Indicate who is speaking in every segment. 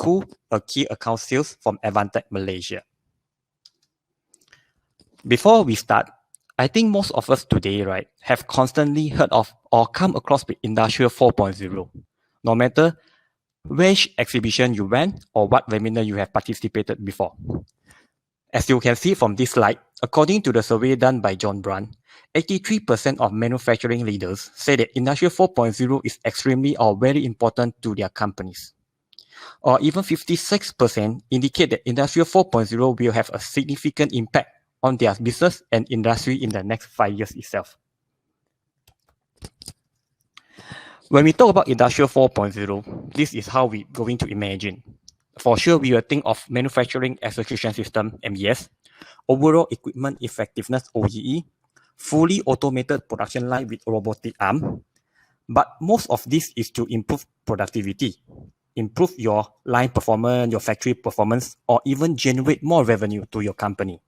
Speaker 1: Ku, a key account sales from Advantech Malaysia. Before we start, I think most of us today, right, have constantly heard of or come across with Industrial 4.0, no matter which exhibition you went or what webinar you have participated before. As you can see from this slide, according to the survey done by John Brand, 83% of manufacturing leaders say that Industrial 4.0 is extremely or very important to their companies. Or even 56% indicate that Industrial 4.0 will have a significant impact on their business and industry in the next 5 years itself. When we talk about Industrial 4.0, this is how we're going to imagine. For sure, we will think of Manufacturing Execution System, MES, Overall Equipment Effectiveness, OEE, fully automated production line with robotic arm. But most of this is to improve productivity, improve your line performance, your factory performance, or even generate more revenue to your company.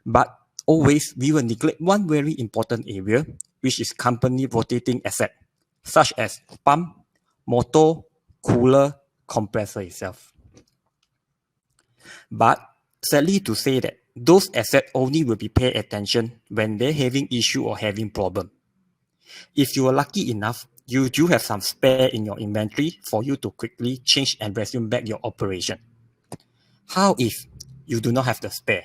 Speaker 1: But always, we will neglect one very important area, which is company rotating asset, such as pump, motor, cooler, compressor itself. But sadly to say that those assets only will be paid attention when they're having issue or having problem. If you are lucky enough, you do have some spare in your inventory for you to quickly change and resume back your operation. How if you do not have the spare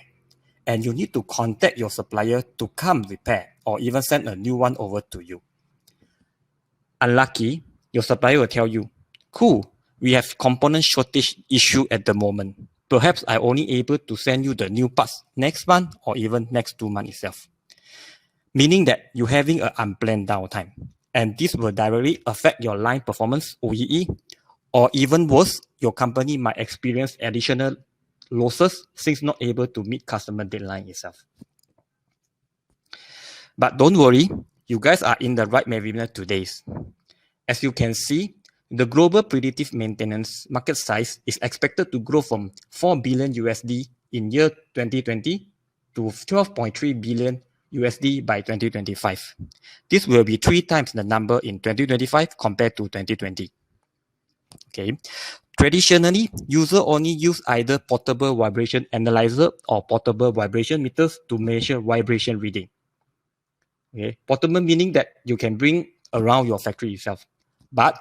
Speaker 1: and you need to contact your supplier to come repair or even send a new one over to you? Unlucky, your supplier will tell you, cool, we have component shortage issue at the moment. Perhaps I only able to send you the new parts next month or even next 2 months itself. Meaning that you're having an unplanned downtime. And this will directly affect your line performance, OEE, or even worse, your company might experience additional losses since not able to meet customer deadline itself. But don't worry, you guys are in the right webinar today. As you can see, the global predictive maintenance market size is expected to grow from $4 billion USD in year 2020 to $12.3 billion USD by 2025. This will be 3 times the number in 2025 compared to 2020. Okay. Traditionally, users only use either portable vibration analyzer or portable vibration meters to measure vibration reading. Okay. Portable meaning that you can bring around your factory itself, but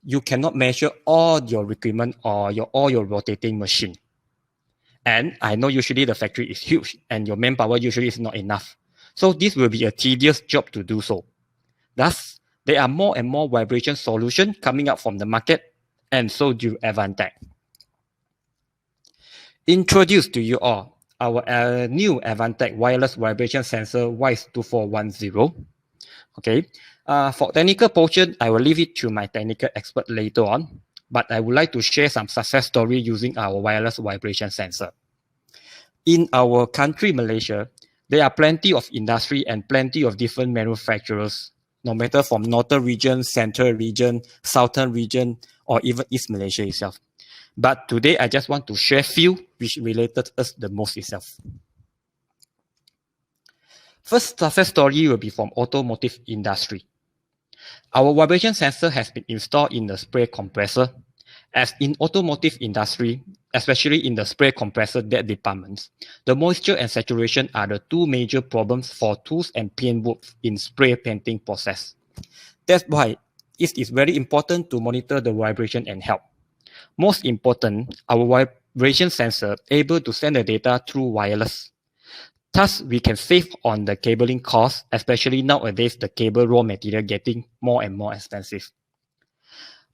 Speaker 1: you cannot measure all your equipment or all your rotating machine. And I know usually the factory is huge and your manpower usually is not enough. So this will be a tedious job to do so. Thus, there are more and more vibration solutions coming out from the market, and so do Advantech. Introduce to you all our new Advantech wireless vibration sensor WISE2410. Okay. For technical portion, I will leave it to my technical expert later on, but I would like to share some success story using our wireless vibration sensor. In our country, Malaysia, there are plenty of industry and plenty of different manufacturers, no matter from northern region, central region, southern region, or even East Malaysia itself. But today, I just want to share few which related us the most itself. First success story will be from automotive industry. Our vibration sensor has been installed in the spray compressor. As in automotive industry, especially in the spray compressor departments, the moisture and saturation are the 2 major problems for tools and paintwork in spray painting process. That's why it is very important to monitor the vibration and help. Most important, our vibration sensor able to send the data through wireless. Thus, we can save on the cabling cost, especially nowadays the cable raw material getting more and more expensive.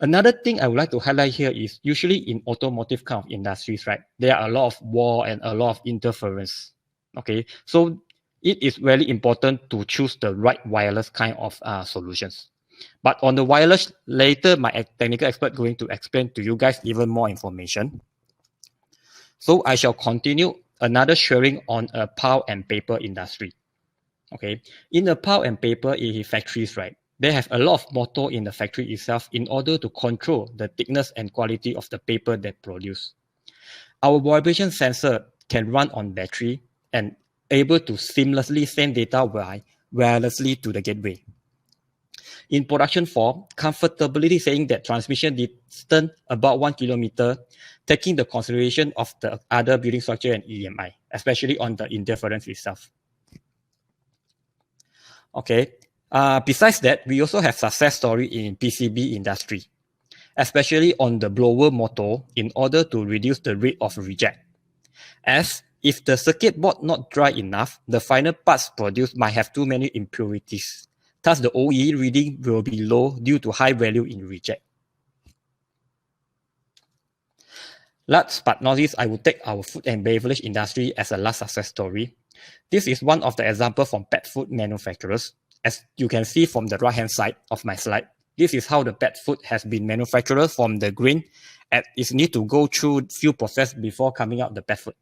Speaker 1: Another thing I would like to highlight here is usually in automotive kind of industries, right, there are a lot of war and a lot of interference. Okay, so it is very important to choose the right wireless kind of solutions. But on the wireless, later my technical expert going to explain to you guys even more information. So I shall continue another sharing on a pulp and paper industry. Okay, in the pulp and paper factories, right, they have a lot of motor in the factory itself in order to control the thickness and quality of the paper they produce. Our vibration sensor can run on battery and able to seamlessly send data wirelessly to the gateway. In production form, comfortability saying that transmission distance about 1 kilometer, taking the consideration of the other building structure and EMI, especially on the interference itself. Okay. Besides that, we also have success story in PCB industry, especially on the blower motor in order to reduce the rate of reject. As if the circuit board not dry enough, the final parts produced might have too many impurities. Thus, the OE reading will be low due to high value in reject. Last but not least, I will take our food and beverage industry as a last success story. This is one of the examples from pet food manufacturers. As you can see from the right-hand side of my slide, this is how the pet food has been manufactured from the grain, and it needs to go through few processes before coming out the pet food.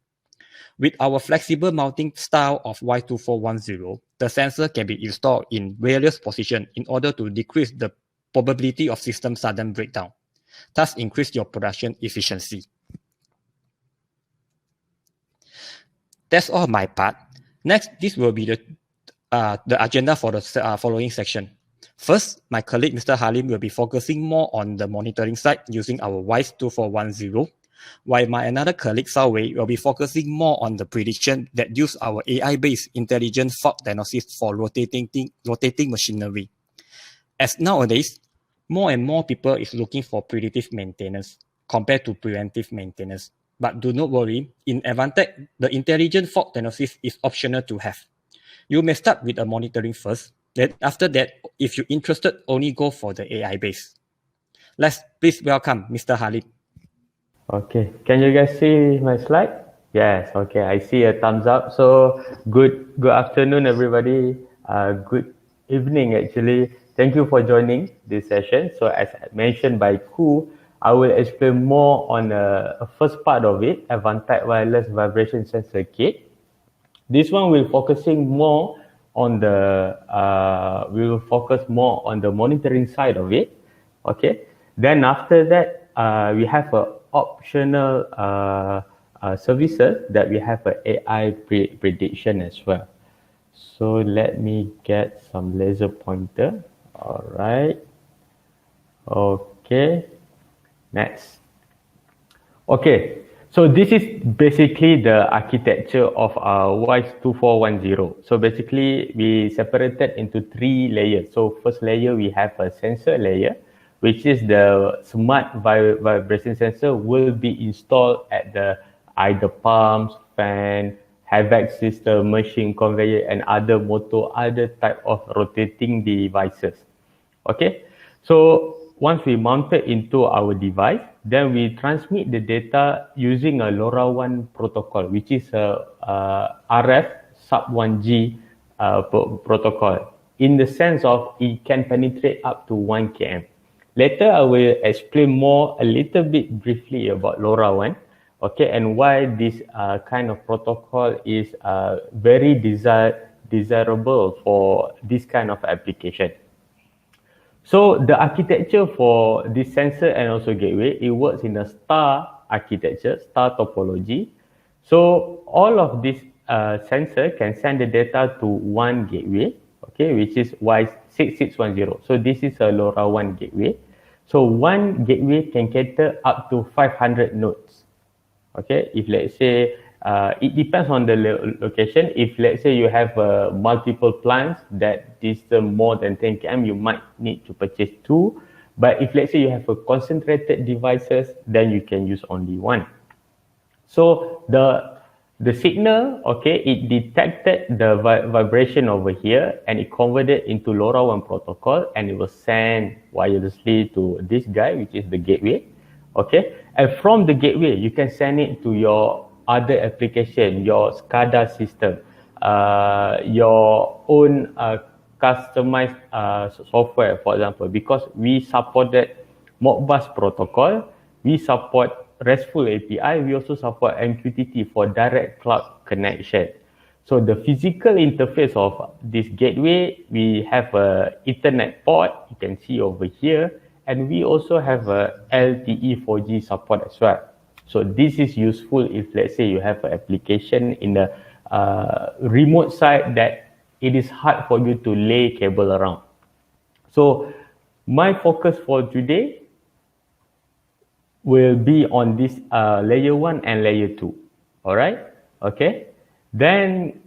Speaker 1: With our flexible mounting style of Y2410, the sensor can be installed in various positions in order to decrease the probability of system sudden breakdown, thus increase your production efficiency. That's all my part. Next, this will be the agenda for the following section. First, my colleague Mr. Halim will be focusing more on the monitoring side using our WISE2410, while my another colleague Sao Wei will be focusing more on the prediction that use our AI-based intelligent fault diagnosis for rotating machinery. As nowadays, more and more people is looking for predictive maintenance compared to preventive maintenance. But do not worry, in Advantech, the intelligent fault diagnosis is optional to have. You may start with a monitoring first. Then after that, if you're interested, only go for the AI base. Let's please welcome Mr. Halim.
Speaker 2: Okay, can you guys see my slide? Yes, okay, I see a thumbs up. So good afternoon, everybody. Good evening, actually. Thank you for joining this session. So as mentioned by Ku, I will explain more on the first part of it, Advantech wireless vibration sensor kit. This one will focusing more on the we will focus more on the monitoring side of it. Okay. Then after that, we have a optional services that we have a AI prediction as well. So let me get some laser pointer. All right. Okay. Next. Okay. So this is basically the architecture of our WISE2410. So basically we separated into 3 layers. So first layer we have a sensor layer, which is the smart vibration sensor will be installed at the either pumps, fan, HVAC system, machine, conveyor, and other motor, other type of rotating devices. Okay. So once we mount it into our device, then we transmit the data using a LoRaWAN protocol, which is a RF sub-1G protocol, in the sense of it can penetrate up to 1 km. Later, I will explain more a little bit briefly about LoRaWAN, okay, and why this kind of protocol is very desirable for this kind of application. So the architecture for this sensor and also gateway, it works in a star architecture, star topology. So all of this sensor can send the data to one gateway, okay, which is WISE6610. So this is a LoRaWAN gateway. So one gateway can cater up to 500 nodes. Okay, if let's say, it depends on the location. If let's say you have multiple plants that distance more than 10 km, you might need to purchase 2. But if let's say you have a concentrated devices, then you can use only 1. So the signal, okay, it detected the vibration over here and it converted into LoRaWAN protocol and it was sent wirelessly to this guy, which is the gateway. Okay, and from the gateway, you can send it to your other application, your SCADA system, your own customized software, for example, because we supported Modbus protocol, we support RESTful API, we also support MQTT for direct cloud connection. So the physical interface of this gateway, we have a Ethernet port, you can see over here, and we also have a LTE 4G support as well. So this is useful if let's say you have an application in the remote side that it is hard for you to lay cable around. So my focus for today will be on this layer 1 and layer 2. Alright? Okay. Then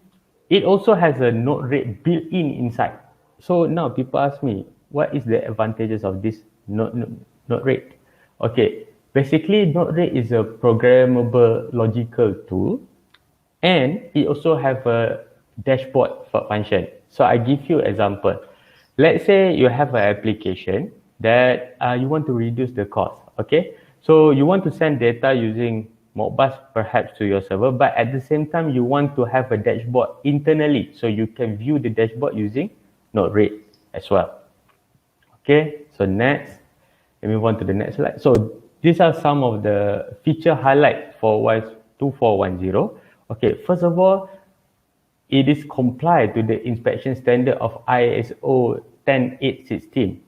Speaker 2: it also has a node rate built-in inside. So now people ask me, what is the advantages of this node rate? Okay. Basically, node rate is a programmable logical tool, and it also have a dashboard function. So I give you example. Let's say you have an application that you want to reduce the cost. Okay, so you want to send data using Modbus perhaps to your server, but at the same time you want to have a dashboard internally, so you can view the dashboard using node rate as well. Okay, so next, let me move on to the next slide. So these are some of the feature highlights for WISE 2410. Okay, first of all, it is complied to the inspection standard of ISO 10816.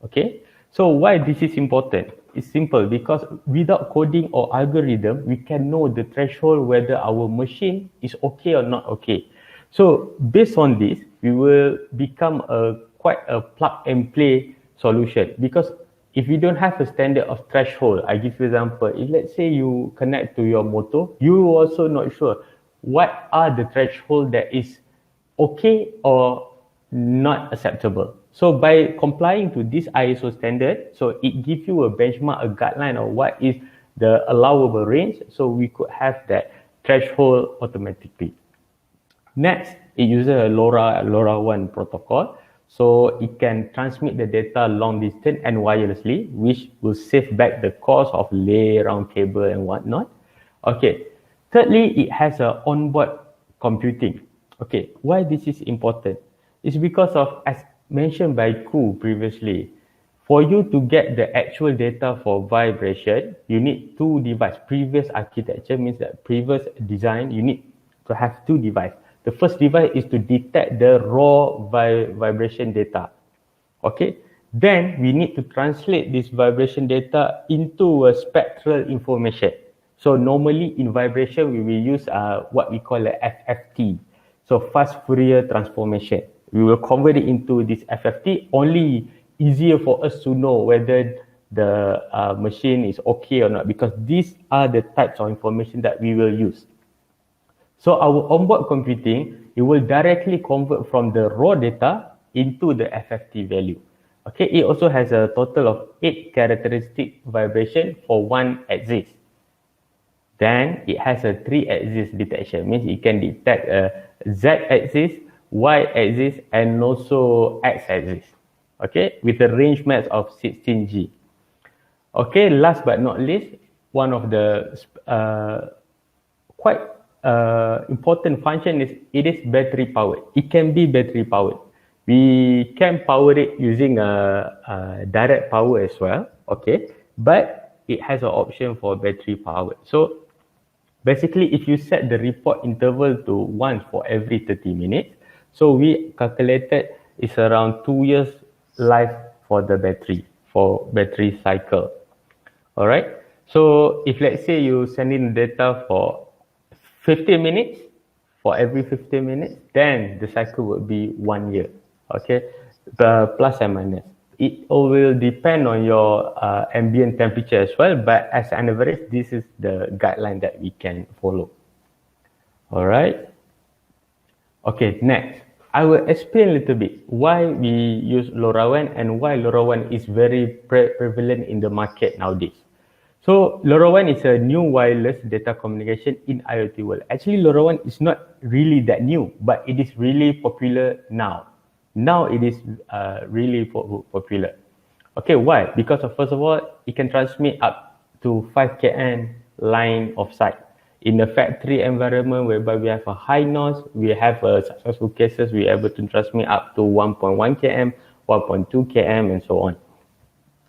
Speaker 2: Okay, so why this is important? It's simple, because without coding or algorithm, we can know the threshold whether our machine is okay or not okay. So based on this, we will become quite a plug and play solution, because if you don't have a standard of threshold, I give you an example. If let's say you connect to your motor, you also not sure what are the threshold that is okay or not acceptable. So by complying to this ISO standard, so it gives you a benchmark, a guideline of what is the allowable range, so we could have that threshold automatically. Next, it uses a LoRaWAN protocol, so it can transmit the data long distance and wirelessly, which will save back the cost of lay around cable and whatnot. Okay. Thirdly, it has a onboard computing. Okay, why this is important? It's because of, as mentioned by Ku previously, for you to get the actual data for vibration, you need two devices. Previous architecture means that previous design, you need to have two devices. The first device is to detect the raw vibration data. Okay, then we need to translate this vibration data into a spectral information. So normally in vibration, we will use what we call a FFT. So fast Fourier transformation. We will convert it into this FFT, only easier for us to know whether the machine is okay or not, because these are the types of information that we will use. So our onboard computing, it will directly convert from the raw data into the FFT value. Okay, it also has a total of 8 characteristic vibration for one axis. Then it has a 3-axis detection, means it can detect a Z-axis, Y-axis, and also X-axis. Okay, with a range max of 16G. Okay, last but not least, one of the quite important function is it is battery powered. It can be battery powered. We can power it using a direct power as well. Okay, but it has an option for battery powered. So basically, if you set the report interval to once for every 30 minutes, so we calculated it's around 2 years life for the battery, for battery cycle. All right. So if let's say you send in data for 15 minutes, for every 15 minutes, then the cycle would be 1 year. Okay, the plus and minus. It all will depend on your ambient temperature as well, but as an average, this is the guideline that we can follow. All right. Okay, next, I will explain a little bit why we use LoRaWAN and why LoRaWAN is very prevalent in the market nowadays. So LoRaWAN is a new wireless data communication in IoT world. Actually, LoRaWAN is not really that new, but it is really popular now. Now it is really popular. Okay, why? Because first of all, it can transmit up to 5 km line of sight. In a factory environment whereby we have a high noise, we have successful cases, we are able to transmit up to 1.1 km, 1.2 km, and so on.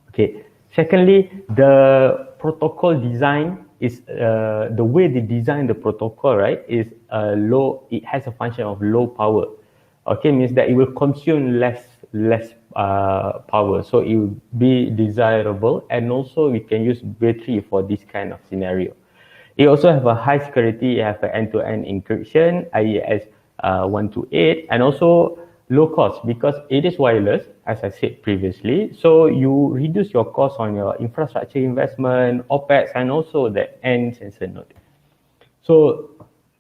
Speaker 2: Okay. Secondly, the protocol design is the way they design the protocol, right? Is low. It has a function of low power. Okay, means that it will consume less power, so it will be desirable, and also we can use battery for this kind of scenario. It also have a high security. It have an end-to-end encryption, AIFS 128, and also low cost because it is wireless, as I said previously. So you reduce your cost on your infrastructure investment, OPEX, and also the end sensor node. So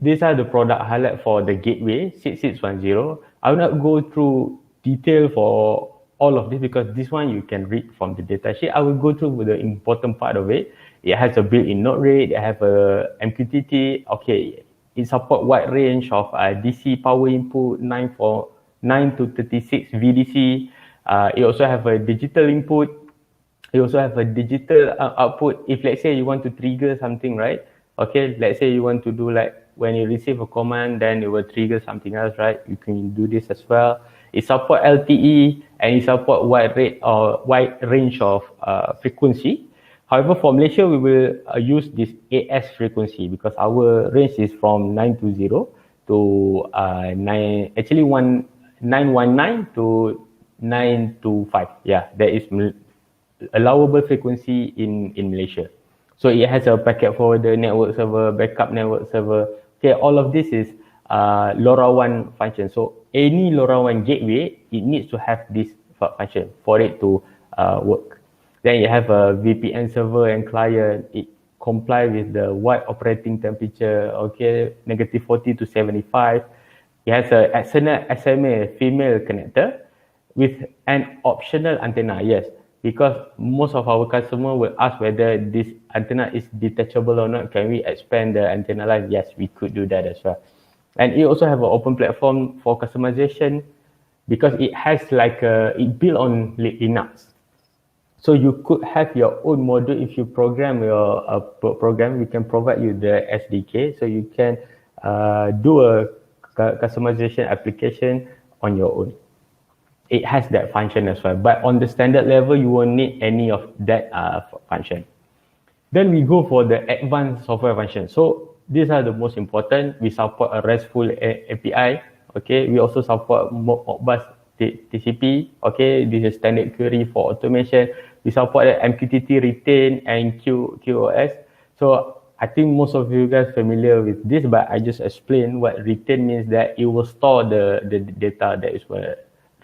Speaker 2: these are the product highlight for the gateway 6610. I will not go through detail for all of this because this one you can read from the data sheet. I will go through the important part of it. It has a built-in node rate, it has a MQTT. Okay, it supports wide range of DC power input, 9 to 36 VDC. It also have a digital input. You also have a digital output. If let's say you want to trigger something, right? Okay, let's say you want to do like when you receive a command, then it will trigger something else, right? You can do this as well. It support LTE and it support wide range of frequency. However, for Malaysia, we will use this AIFS frequency because our range is from 920 to 919 to 925. Yeah, that is allowable frequency in Malaysia. So it has a packet forwarder, network server, backup network server. Okay, all of this is LoRaWAN function. So any LoRaWAN gateway, it needs to have this function for it to work. Then you have a VPN server and client. It comply with the wide operating temperature, okay, -40 to 75. It has a external SMA female connector with an optional antenna, yes. Because most of our customer will ask whether this antenna is detachable or not. Can we expand the antenna life? Yes, we could do that as well. And it also have an open platform for customization because it has like it built on Linux. So you could have your own module. If you program your program, we can provide you the SDK. So you can do a customization application on your own. It has that function as well, but on the standard level, you won't need any of that function. Then we go for the advanced software function. So these are the most important. We support a RESTful API. Okay, we also support Modbus TCP. Okay, this is standard query for automation. We support the MQTT retain and QoS. So I think most of you guys familiar with this, but I just explain what retain means. That it will store the data that is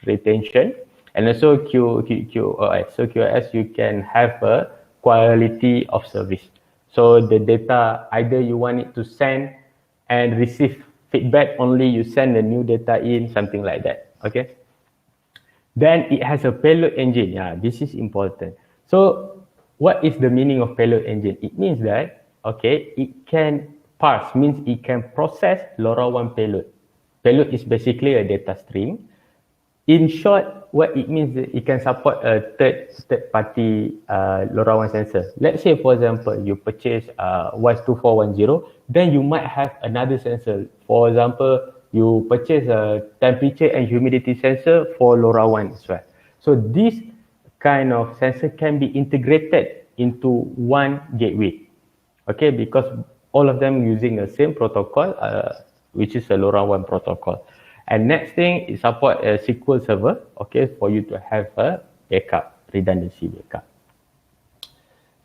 Speaker 2: retention, and also QoS. So QoS, you can have a quality of service. So the data, either you want it to send and receive feedback only, you send the new data in, something like that. Okay. Then it has a payload engine. Yeah, this is important. So what is the meaning of payload engine? It means that, okay, it can parse, means it can process LoRaWAN payload. Payload is basically a data stream. In short, what it means is it can support a third-party LoRaWAN sensor. Let's say, for example, you purchase WISE2410, then you might have another sensor. For example, you purchase a temperature and humidity sensor for LoRaWAN as well. So this kind of sensor can be integrated into one gateway. Okay, because all of them using the same protocol, which is a LoRaWAN protocol. And next thing is support a SQL server, okay, for you to have a backup, redundancy backup.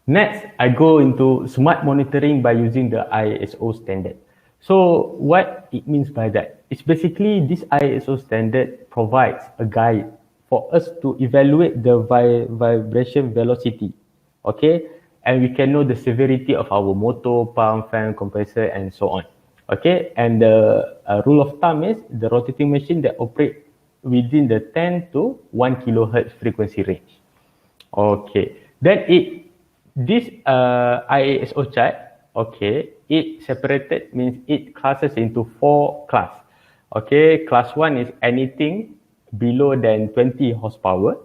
Speaker 2: Next, I go into smart monitoring by using the ISO standard. So what it means by that? It's basically this ISO standard provides a guide for us to evaluate the vibration velocity, okay? And we can know the severity of our motor, pump, fan, compressor, and so on. Okay, and the rule of thumb is the rotating machine that operate within the 10 to 1 kilohertz frequency range. Okay, then this ISO chart, okay, it separated, means it classes into 4 class. Okay, class 1 is anything below than 20 horsepower.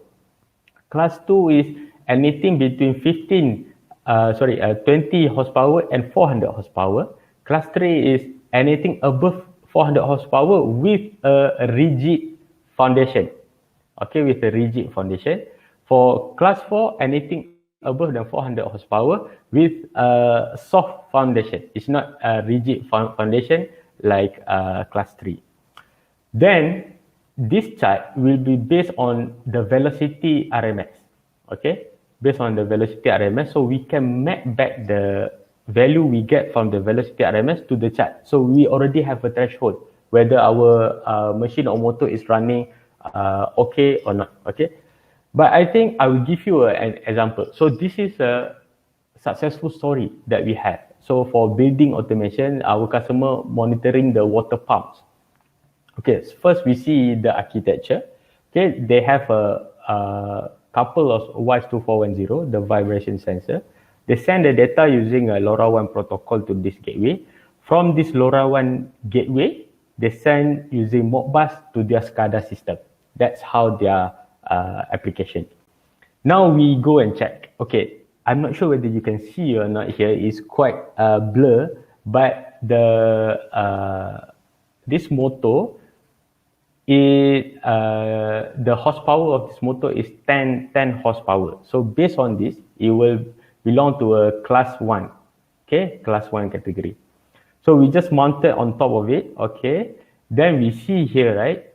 Speaker 2: Class 2 is anything between 20 horsepower and 400 horsepower. Class 3 is anything above 400 horsepower with a rigid foundation. Okay, with a rigid foundation. For class 4, anything above than 400 horsepower with a soft foundation. It's not a rigid foundation like class 3. Then, this chart will be based on the velocity RMS. Okay, based on the velocity RMS. So we can map back the value we get from the velocity RMS to the chart. So we already have a threshold whether our machine or motor is running okay or not. Okay, but I think I will give you an example. So this is a successful story that we had. So for building automation, our customer monitoring the water pumps. Okay, so first we see the architecture. Okay, they have a couple of WISE2410, the vibration sensor. They send the data using a LoRaWAN protocol to this gateway. From this LoRaWAN gateway, they send using Modbus to their SCADA system. That's how their application. Now we go and check. Okay, I'm not sure whether you can see or not here. It's quite blur, but this motor, the horsepower of this motor is 10 horsepower. So based on this, it will belong to a class 1. Okay, class 1 category. So we just mounted on top of it. Okay, then we see here, right?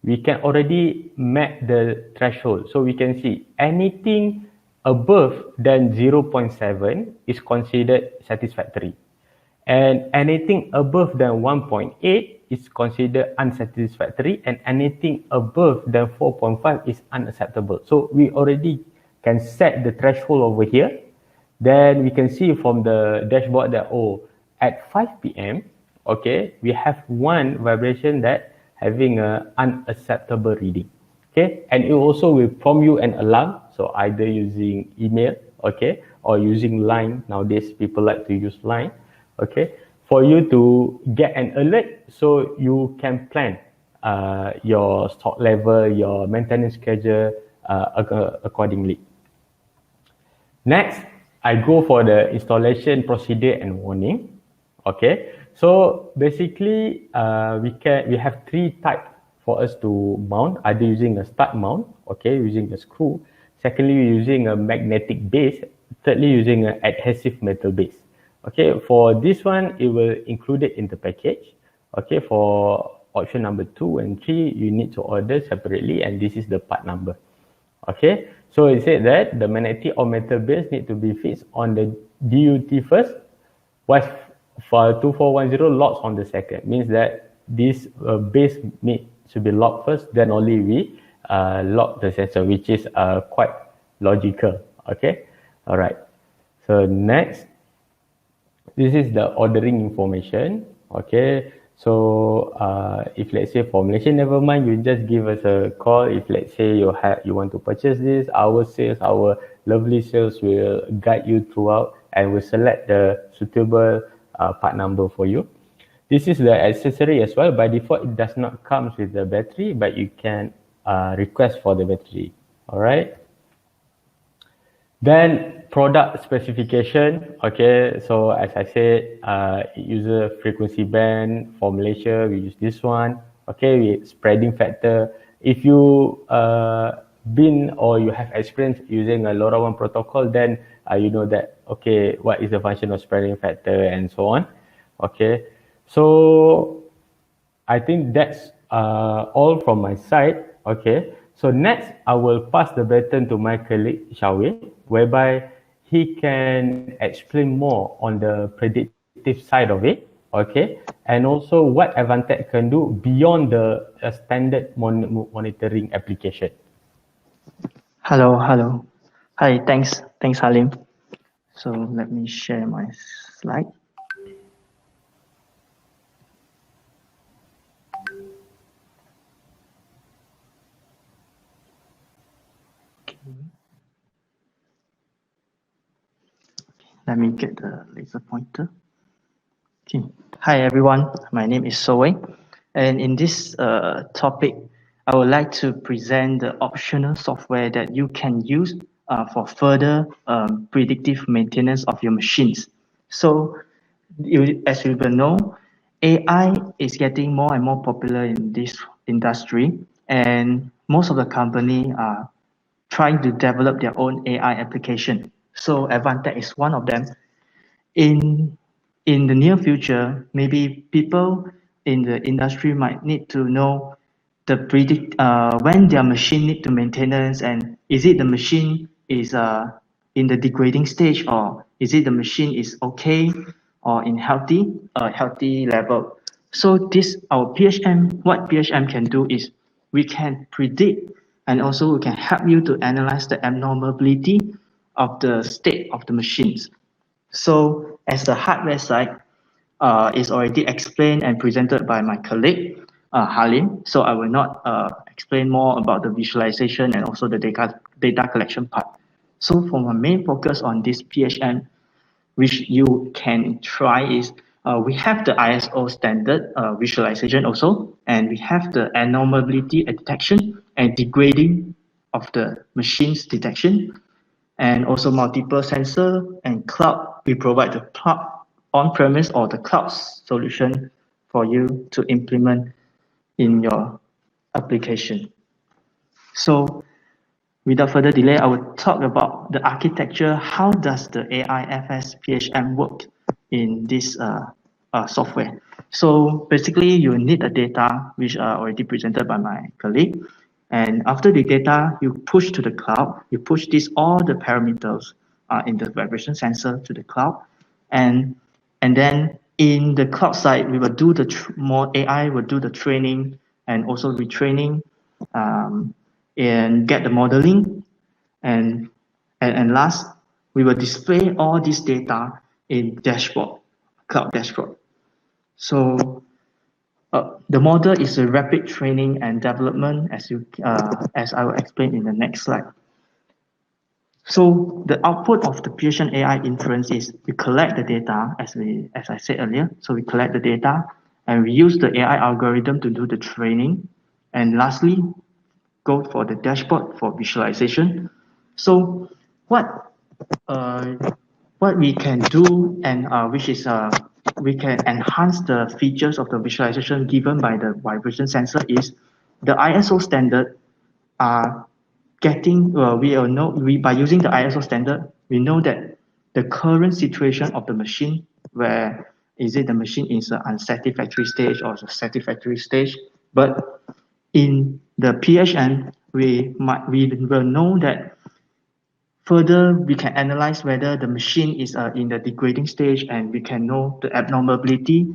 Speaker 2: We can already map the threshold. So we can see anything above than 0.7 is considered satisfactory. And anything above than 1.8 is considered unsatisfactory, and anything above than 4.5 is unacceptable. So we already can set the threshold over here. Then we can see from the dashboard that, oh, at 5 p.m., okay, we have one vibration that having an unacceptable reading. Okay, and it also will prompt you an alarm. So either using email, okay, or using Line. Nowadays, people like to use Line. Okay, for you to get an alert so you can plan your stock level, your maintenance schedule accordingly. Next, I go for the installation procedure and warning. Okay, so basically we have 3 types for us to mount, either using a stud mount, okay, using a screw. Secondly, using a magnetic base. Thirdly, using an adhesive metal base. Okay, for this one, it will include it in the package. Okay, for option number 2 and 3, you need to order separately, and this is the part number. Okay, so it said that the magnetic or metal base need to be fixed on the DUT first, while for 2410 locks on the second. Means that this base need to be locked first, then only we lock the sensor, which is quite logical. Okay, all right. So next, this is the ordering information. Okay, so if let's say for Malaysia, never mind, you just give us a call. If let's say you want to purchase this, our sales, our lovely sales will guide you throughout and will select the suitable part number for you. This is the accessory as well. By default, it does not come with the battery, but you can request for the battery. All right. Then product specification. Okay, so as I said, user frequency band for Malaysia, we use this one. Okay, we spreading factor. If you been or you have experience using a LoRaWAN protocol, then you know that, okay, what is the function of spreading factor and so on. Okay, so I think that's all from my side. Okay, so next I will pass the baton to my colleague Shawil, whereby he can explain more on the predictive side of it. Okay, and also what Advantech can do beyond the standard monitoring application.
Speaker 3: Hello. Hi, thanks Halim. So let me share my slide. Let me get the laser pointer. Okay. Hi everyone, my name is Soe, and in this topic, I would like to present the optional software that you can use for further predictive maintenance of your machines. So, as you will know, AI is getting more and more popular in this industry, and most of the company are trying to develop their own AI application. So Advantech is one of them. In the near future, maybe people in the industry might need to know the when their machine need to maintenance, and is it the machine is in the degrading stage, or is it the machine is okay or in healthy level. So this our PHM, what PHM can do is we can predict and also we can help you to analyze the abnormality of the state of the machines. So as the hardware side is already explained and presented by my colleague, Halim, so I will not explain more about the visualization and also the data collection part. So for my main focus on this PHM, which you can try is we have the ISO standard visualization also, and we have the anomaly detection and degrading of the machine's detection, and also multiple sensor and cloud. We provide the cloud on-premise or the cloud solution for you to implement in your application. So without further delay, I will talk about the architecture. How does the AIFS PHM work in this software? So basically, you need the data, which are already presented by my colleague. And after the data, you push to the cloud. You push all the parameters in the vibration sensor to the cloud. And then in the cloud side, we will do the more AI will do the training and also retraining and get the modeling. And last, we will display all this data in dashboard, cloud dashboard. So the model is a rapid training and development, as I will explain in the next slide. So the output of the PHM AI inference is we collect the data, as I said earlier. So we collect the data and we use the AI algorithm to do the training. And lastly, go for the dashboard for visualization. So what we can do and which is we can enhance the features of the visualization given by the vibration sensor is the ISO standard are getting, by using the ISO standard, we know that the current situation of the machine, where is it the machine is an unsatisfactory stage or a satisfactory stage, but in the PHM, we will know that further we can analyze whether the machine is in the degrading stage, and we can know the abnormality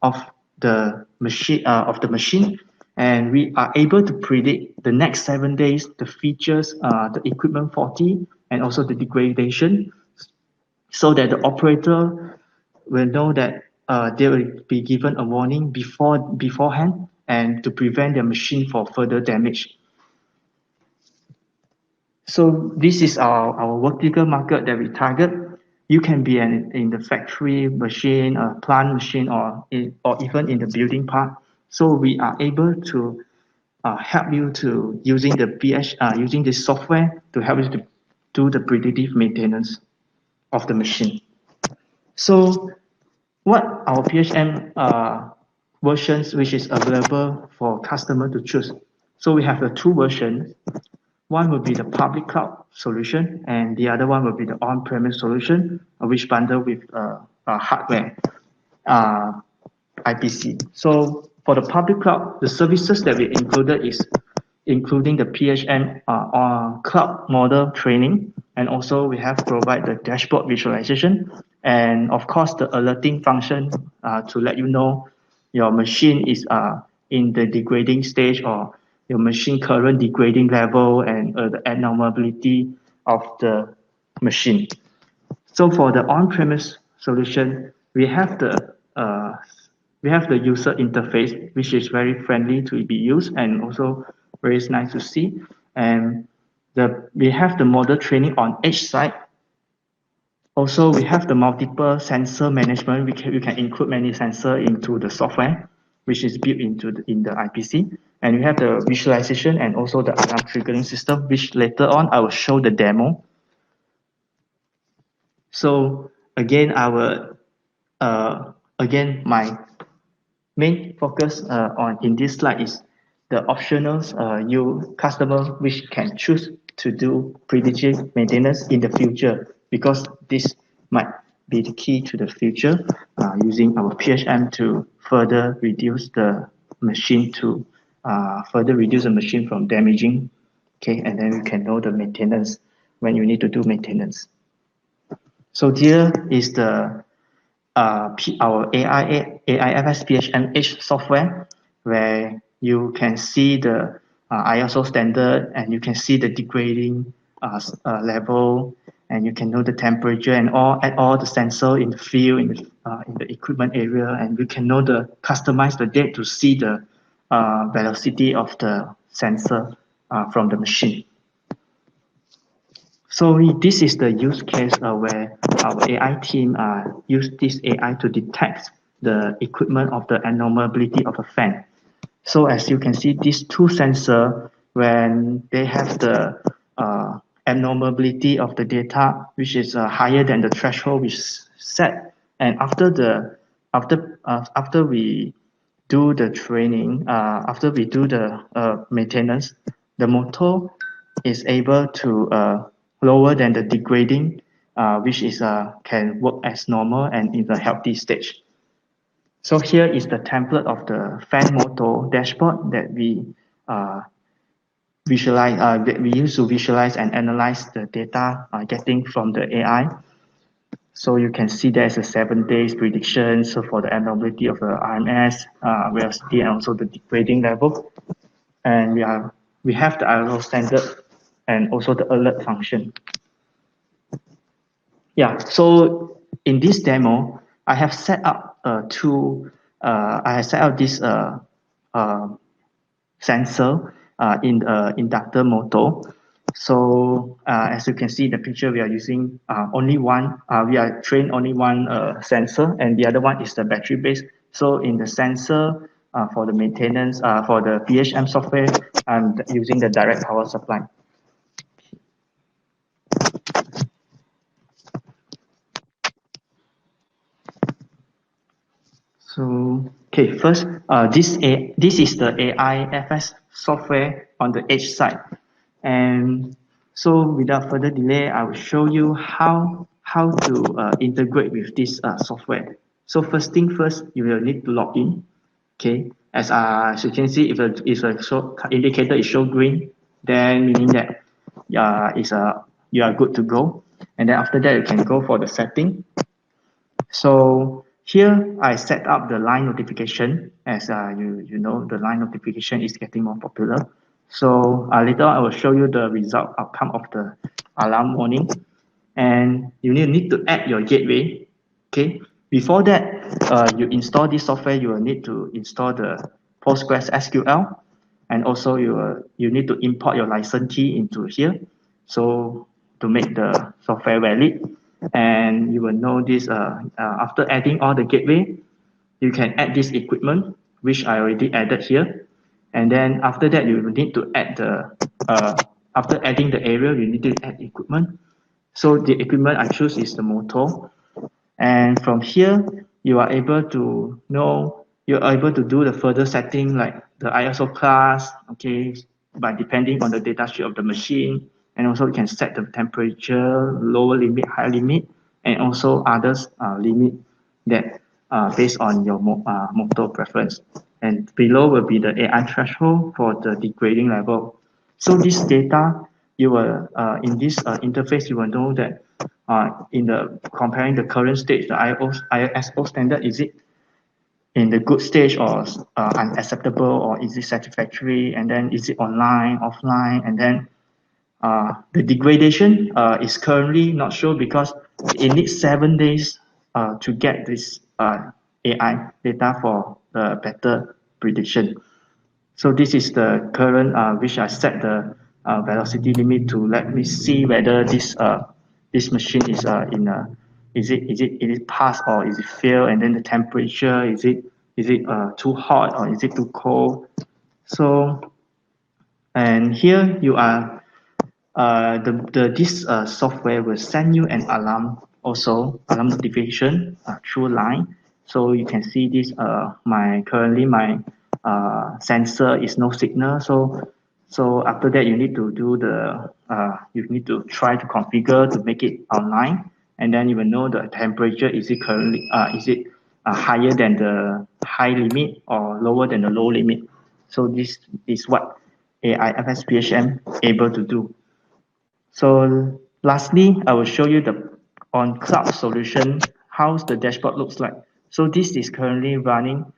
Speaker 3: of the machine, and we are able to predict the next 7 days, the features, the equipment faulty, and also the degradation, so that the operator will know that they will be given a warning beforehand and to prevent their machine for further damage. So this is our vertical market that we target. You can be in the factory machine, a plant machine, or even in the building part. So we are able to help you to using this software to help you to do the predictive maintenance of the machine. So what our PHM versions which is available for customer to choose. So we have the two versions. One will be the public cloud solution, and the other one will be the on-premise solution, which bundle with hardware IPC. So for the public cloud, the services that we included is including the PHM cloud model training, and also we have provide the dashboard visualization, and of course the alerting function to let you know your machine is in the degrading stage, or your machine current degrading level, and the abnormality of the machine. So for the on-premise solution, we have the user interface, which is very friendly to be used and also very nice to see. And we have the model training on each side. Also, we have the multiple sensor management. We can include many sensors into the software, which is built in the IPC. And we have the visualization and also the alarm triggering system, which later on I will show the demo. So again, my main focus in this slide is the optionals you customer which can choose to do predictive maintenance in the future, because this might be the key to the future using our PHM to further reduce the machine from damaging. Okay, and then you can know the maintenance when you need to do maintenance. So here is the our AIFS PHM H software, where you can see the ISO standard, and you can see the degrading level, and you can know the temperature and add all the sensor in the field, in the equipment area, and you can know customize the date to see the velocity of the sensor from the machine. So this is the use case where our AI team use this AI to detect the equipment of the abnormality of a fan. So as you can see, these two sensors, when they have the abnormality of the data, which is higher than the threshold which is set, and after we do the training, after we do the maintenance, the motor is able to lower than the degrading, which is can work as normal and in a healthy stage. So here is the template of the fan motor dashboard that we visualize, that we use to visualize and analyze the data getting from the AI. So you can see there's a 7 days prediction. So for the abnormality of the RMS, velocity, and also the degrading level. And we have the ISO standard and also the alert function. Yeah, so in this demo, I have set up this sensor in the inductor motor. So as you can see in the picture, we are using only one, we are trained only one sensor, and the other one is the battery based. So in the sensor for the maintenance, for the PHM software, I'm using the direct power supply. So, okay, first, this is the AIFS software on the edge side. And so without further delay, I will show you how to integrate with this software. So first thing first, you will need to log in. Okay, as you can see, if a indicator is show green, then meaning that you are good to go. And then after that, you can go for the setting. So here I set up the line notification. As you know, the line notification is getting more popular. So later on, I will show you the result outcome of the alarm warning. And you need to add your gateway. Okay. Before that, you install this software, you will need to install the PostgreSQL, and also you need to import your license key into here. So to make the software valid, and you will know this after adding all the gateway, you can add this equipment, which I already added here. And then after that, you will need to add after adding the area, you need to add equipment. So the equipment I choose is the motor. And from here, you are able to do the further setting like the ISO class, okay, by depending on the data sheet of the machine. And also you can set the temperature, lower limit, higher limit, and also others limit that based on your motor preference. And below will be the AI threshold for the degrading level. So this data, you will in this interface, you will know that in the comparing the current stage, the ISO standard, is it in the good stage or unacceptable, or is it satisfactory, and then is it online, offline, and then the degradation is currently not sure because it needs 7 days to get this AI data for the better prediction. So this is the current which I set the velocity limit to let me see whether this machine is is it pass or is it fail, and then the temperature, is it too hot or is it too cold. So, and here you are this software will send you an alarm, also alarm notification through line. So you can see this currently my sensor is no signal. So after that, you need to do you need to try to configure to make it online, and then you will know the temperature, is it currently higher than the high limit or lower than the low limit. So this is what AIFS PHM able to do. So lastly, I will show you on cloud solution how the dashboard looks like. So this is currently running.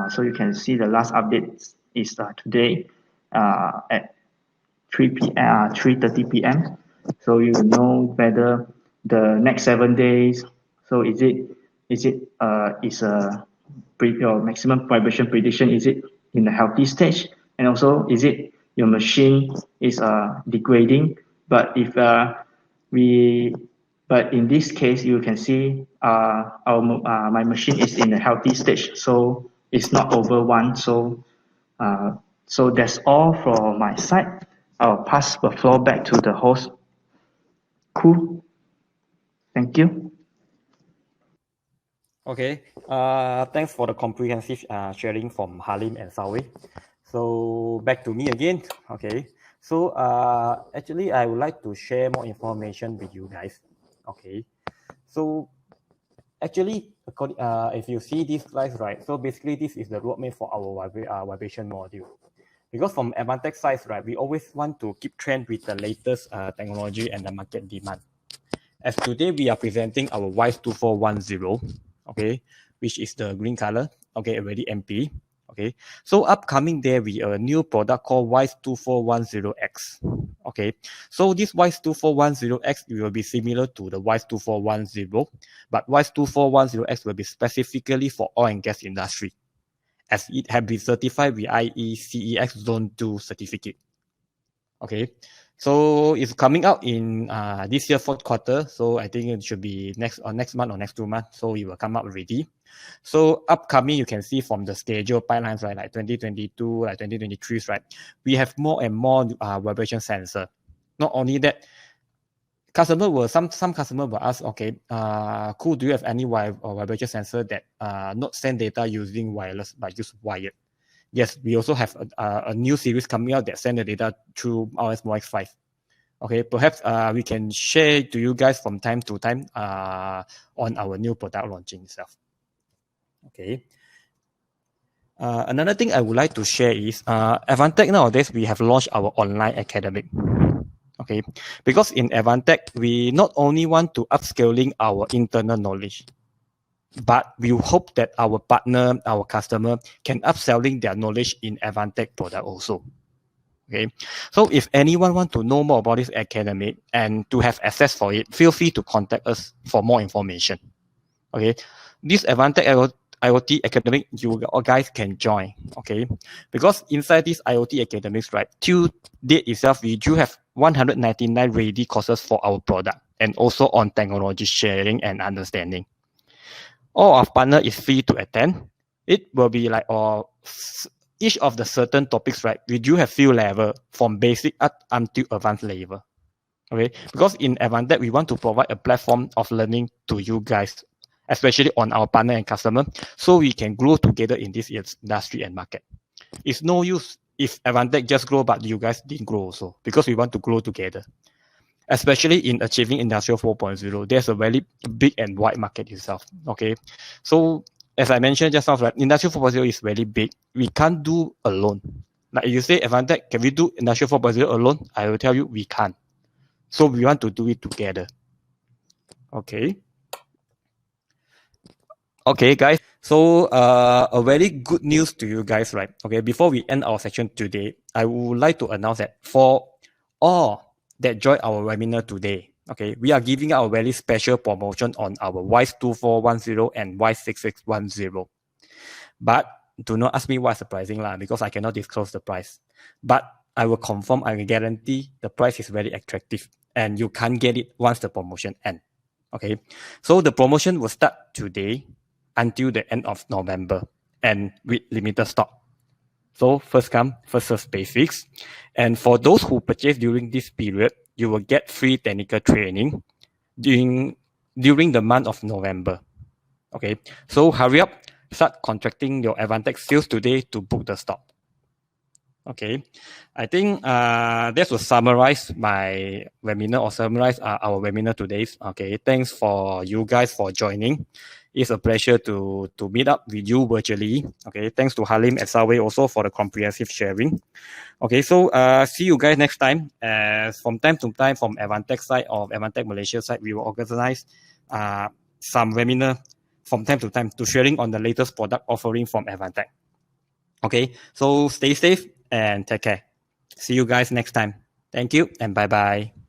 Speaker 3: So you can see the last update is today. at 3:30 p.m. So you know whether the next 7 days. So your maximum vibration prediction, is it in the healthy stage, and also is it your machine is degrading? But if but in this case, you can see my machine is in a healthy stage, so it's not over one. So that's all from my side. I'll pass the floor back to the host. Cool. Thank you.
Speaker 1: Okay. Thanks for the comprehensive sharing from Halim and Sawi. So back to me again. Okay. So actually, I would like to share more information with you guys. Okay. So actually, if you see these slides, right? So basically, this is the roadmap for our vibration module. Because from Advantech side, right, we always want to keep trend with the latest technology and the market demand. As today, we are presenting our WISE2410, okay, which is the green color, okay, already MP, okay. So upcoming there, we a new product called WISE2410X, okay. So this WISE2410X will be similar to the WISE2410, but WISE2410X will be specifically for oil and gas industry, as it has been certified with IECEX Zone 2 certificate. Okay, so it's coming out in this year 4th quarter. So I think it should be next month or next 2 months. So it will come out already. So upcoming, you can see from the schedule pipelines, right, like 2022, like 2023, right, we have more and more vibration sensor. Not only that, some customer will ask, okay, cool, do you have any vibration sensor that not send data using wireless but use wired? Yes, we also have a new series coming out that send the data through RS-MOX5. Okay, perhaps we can share to you guys from time to time on our new product launching itself. Okay. Another thing I would like to share is Advantech nowadays, we have launched our online academic. Okay, because in Advantech, we not only want to upscaling our internal knowledge, but we hope that our partner, our customer can upselling their knowledge in Advantech product also. Okay, so if anyone want to know more about this academy and to have access for it, feel free to contact us for more information. Okay, this Advantech IoT academic, you guys can join. Okay, because inside this IoT academics, right, till date itself, we do have 199 ready courses for our product and also on technology sharing and understanding. All our partner is free to attend. It will be like each of the certain topics, right? We do have few level from basic up until advanced level. Okay, because in Advantech, we want to provide a platform of learning to you guys, especially on our partner and customer, so we can grow together in this industry and market. It's no use if Advantech just grow, but you guys didn't grow also, because we want to grow together. Especially in achieving Industrial 4.0, there's a very big and wide market itself. Okay, so as I mentioned just now, right, Industrial 4.0 is very big. We can't do alone. Like if you say Advantech, can we do Industrial 4.0 alone? I will tell you we can't. So we want to do it together. Okay. Okay, guys. So a very good news to you guys, right? Okay, before we end our section today, I would like to announce that for all that join our webinar today, okay, we are giving out a very special promotion on our WISE2410 and WISE6610. But do not ask me what's the pricing lah, because I cannot disclose the price. But I will confirm, I will guarantee the price is very attractive and you can't get it once the promotion ends. Okay, so the promotion will start today until the end of November and with limited stock. So first come, first serve basics. And for those who purchase during this period, you will get free technical training during the month of November. Okay, so hurry up, start contracting your Advantech sales today to book the stock. Okay, I think this will summarize my webinar or summarize our webinar today. Okay, thanks for you guys for joining. It's a pleasure to meet up with you virtually. Okay, thanks to Halim and Sawe also for the comprehensive sharing. Okay, so see you guys next time. From time to time, from Advantech side or Advantech Malaysia side, we will organize some webinar from time to time to sharing on the latest product offering from Advantech. Okay, so stay safe and take care. See you guys next time. Thank you and bye-bye.